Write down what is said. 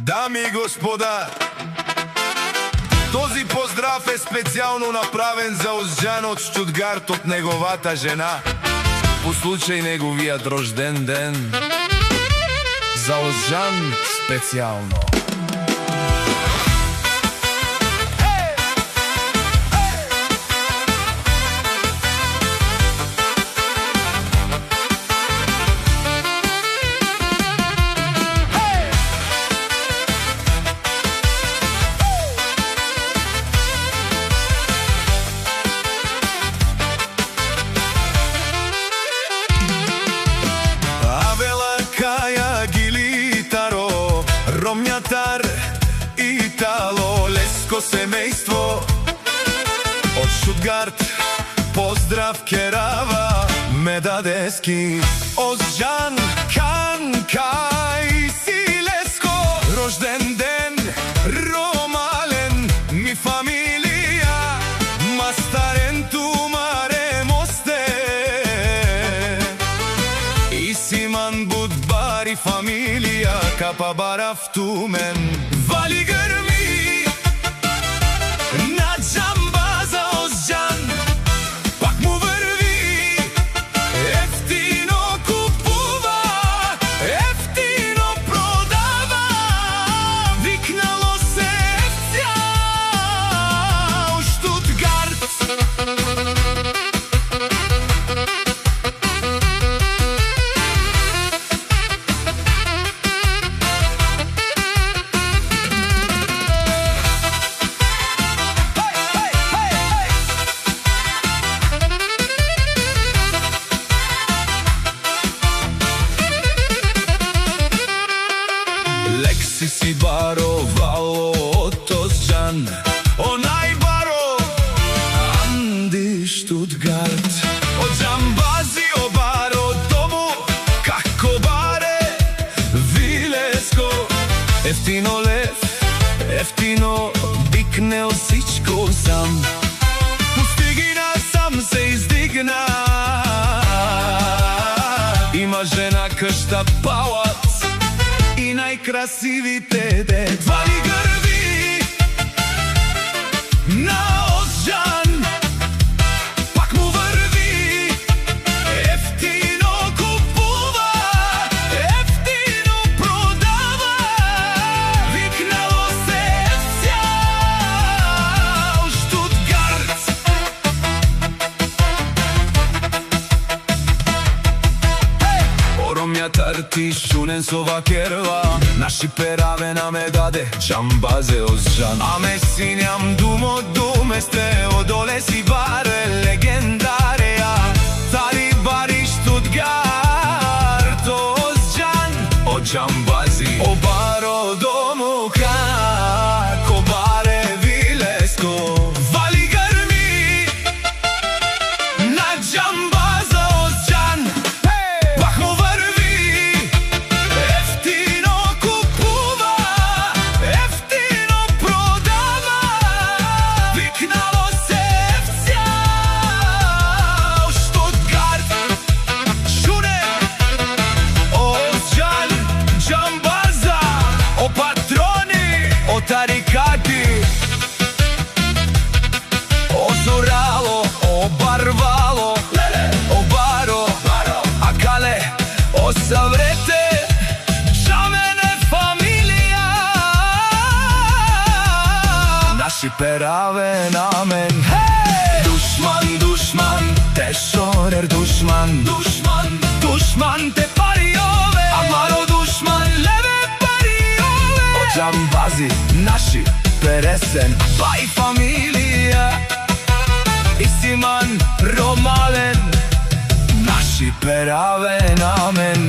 Дами и господа, този поздрав е специјално направен за Озџан од Штутгарт од неговата жена по случај неговиот рожден ден. За Озџан специјално. Ромњатар, Итало, Леско семејство од Штутгарт, поздрав керава ме дадески. Озџан, Канкај си Леско, рожден ден, ромален ми фамилија, мастарен тумаре мосте, и симан будбари фамилија, капа барав тумен. Вали грми на џамбаза Озџан, пак му врви, ефтино купува, ефтино продава, викнало се ефтја у Штутгарт. Лекси си баровало од Озџан, онај баро Анди Штутгарт. Од џамбази о баро дому, како баре Вилеско, ефтино лев, ефтино викнел сичко сам. Пустигина сам се издигна, има жена кшта палац и најкрасивите дет. Вали грби на Озџан, пак му врви, ефтино купува, ефтино продава, викнало се ефтја у Штутгарт. Ромњатар ти шунен со вакерва, наши пераве наме даде џамбазе Озџан. Аме синјам думо думесте, одоле си баре легендареа, тари бари Штутгарт, Озџан, о џамбази, о баро дому, како баре Вилеско. Вали грми на џамбаза Озџан, пак му врви, ефтино купува, ефтино продава, викнало се ефтја у Штутгарт. Шуне, Озџан, џамбаза, о патрони, о тарикати, о Зорало, о Барвало, о баро, а кале, о саврете, шамене фамилија, наши пераве намен. Душман, душман, те шорер душман, душман, душман те париове, амаро душман леве париове. О џамбази, наши пересен, па и фамилија, и симан ромален, наши пераве намен.